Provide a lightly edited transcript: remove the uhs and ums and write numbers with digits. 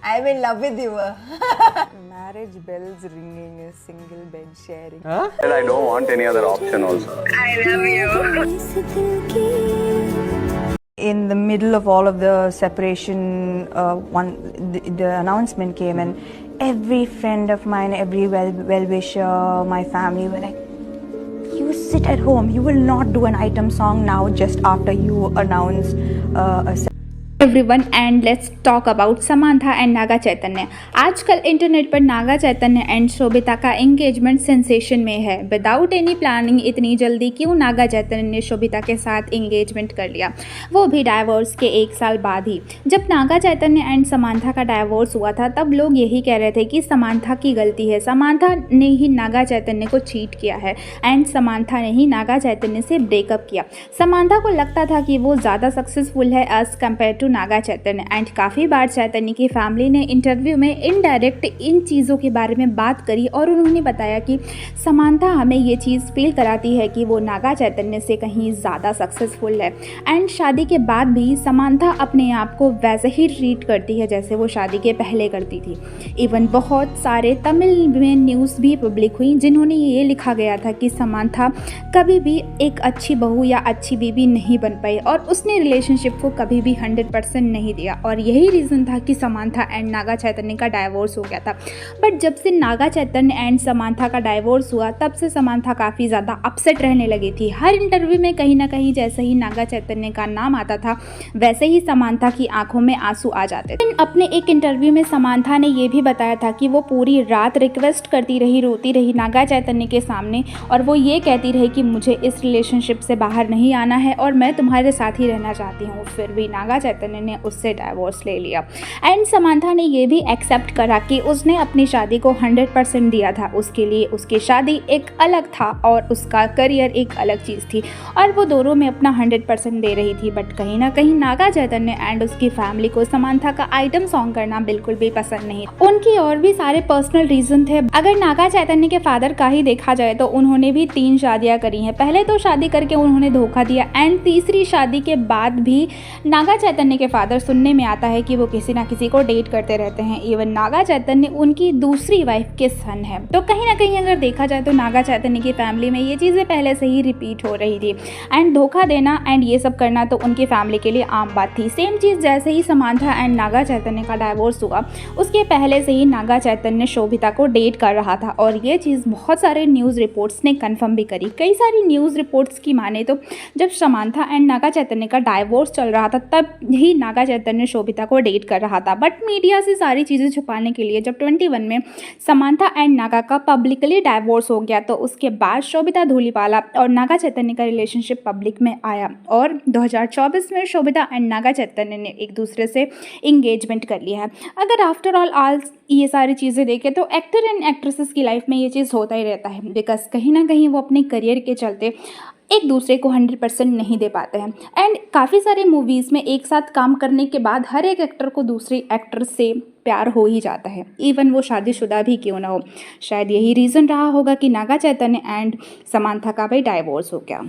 I'm in love with you. Marriage bells ringing, a single bed sharing. And I don't want any other option also. I love you. In the middle of all of the separation, the announcement came, and every friend of mine, every well-wisher, my family were like, you sit at home, you will not do an item song now just after you announce a everyone and let's talk about Samantha and Naga Chaitanya. आजकल internet पर Naga Chaitanya and Sobhita का engagement sensation में है। Without any planning इतनी जल्दी क्यों नागा चैतन्य ने शोभिता के साथ एंगेजमेंट कर लिया, वो भी डाइवोर्स के 1 साल बाद ही। जब नागा चैतन्य एंड समांथा का डाइवोर्स हुआ था तब लोग यही कह रहे थे कि समांथा की गलती है, समांथा ने ही नागा चैतन्य को चीट किया है एंड समांथा ने ही नागा चैतन्य से ब्रेकअप किया। समांथा को लगता था कि वो ज़्यादा सक्सेसफुल है as compared to Naga Chaitanya and काफ़ी बार चैतन्य की फैमिली ने इंटरव्यू में इनडायरेक्ट इन चीज़ों के बारे में बात करी और उन्होंने बताया कि समांथा हमें ये चीज़ फील कराती है कि वो नागा चैतन्य से कहीं ज़्यादा सक्सेसफुल है एंड शादी के बाद भी समांथा अपने आप को वैसे ही ट्रीट करती है जैसे वो शादी के पहले करती थी। इवन बहुत सारे तमिल में न्यूज़ भी पब्लिक हुई जिन्होंने ये लिखा गया था कि समांथा कभी भी एक अच्छी बहू या अच्छी बीवी नहीं बन पाई और उसने रिलेशनशिप को कभी भी 100% नहीं दिया और यही रीज़न था कि समांथा एंड नागा चैतन्य का डाइवोर्स हो गया था। बट जब से नागा चैतन्य एंड समांथा का डाइवोर्स हुआ तब से समांथा काफ़ी ज़्यादा अपसेट रहने लगी थी। हर इंटरव्यू में कहीं ना कहीं जैसे ही नागा चैतन्य का नाम आता था वैसे ही समांथा की आंखों में आंसू आ जाते थे। अपने एक इंटरव्यू में समांथा ने यह भी बताया था कि वो पूरी रात रिक्वेस्ट करती रही, रोती रही नागा चैतन्य के सामने और वो ये कहती रही कि मुझे इस रिलेशनशिप से बाहर नहीं आना है और मैं तुम्हारे साथ ही रहना चाहती हूँ। फिर भी नागा चैतन्य ने उससे डाइवोर्स ले लिया एंड समांथा ने ये भी एक्सेप्ट करा कि उसने अपनी शादी को 100% दिया था। उसके लिए उसकी शादी एक अलग था और उसका करियर एक अलग चीज़ थी और वो दोनों में अपना 100% दे रही थी। बट कहीं ना कहीं नागा चैतन्य एंड उसकी फैमिली को समांथा का आइटम सॉन्ग करना बिल्कुल भी पसंद नहीं। उनकी और भी सारे पर्सनल रीजन थे। अगर नागा चैतन्य के फादर का ही देखा जाए तो उन्होंने भी 3 शादियाँ करी हैं। पहले तो शादी करके उन्होंने धोखा दिया एंड तीसरी शादी के बाद भी नागा चैतन्य के फादर सुनने में आता है कि वो किसी ना किसी को डेट करते रहते हैं। इवन नागा चैतन्य उनकी दूसरी वाइफ के सन है। तो कहीं ना कहीं अगर देखा जाए तो नागा चैतन्य की फैमिली में ये चीज़ें पहले से ही रिपीट हो रही थी एंड धोखा देना एंड ये सब करना तो उनकी फैमिली के लिए आम बात थी। सेम चीज़ जैसे ही समांथा एंड नागा चैतन्य का डाइवोर्स हुआ उसके पहले से ही नागा चैतन्य शोभिता को डेट कर रहा था और ये चीज़ बहुत सारे न्यूज़ रिपोर्ट्स ने कन्फर्म भी करी। कई सारी न्यूज़ रिपोर्ट्स की माने तो जब समांथा एंड नागा चैतन्य का डाइवोर्स चल रहा था तब ही नागा चैतन्य शोभिता को डेट कर रहा था। बट मीडिया से सारी चीज़ें छुपाने के लिए जब 21 में समांथा एंड नागा का पब्लिकली डाइवोर्स हो गया तो उसके बाद शोभिता धूलीपाला और नागा चैतन्य का रिलेशनशिप पब्लिक में आया और 2024 में शोभिता एंड नागा चैतन्य ने एक दूसरे से इंगेजमेंट कर लिया है। अगर आफ्टर ऑल ये सारी चीज़ें देखें तो एक्टर एंड एक्ट्रेसेस की लाइफ में ये चीज़ होता ही रहता है बिकॉज कहीं ना कहीं वो अपने करियर के चलते एक दूसरे को 100% नहीं दे पाते हैं एंड काफ़ी सारे मूवीज़ में एक साथ काम करने के बाद हर एक एक्टर को दूसरी एक्टर से प्यार हो ही जाता है, इवन वो शादीशुदा भी क्यों ना हो। शायद यही रीज़न रहा होगा कि नागा चैतन्य एंड समांथा का भी डाइवोर्स हो गया।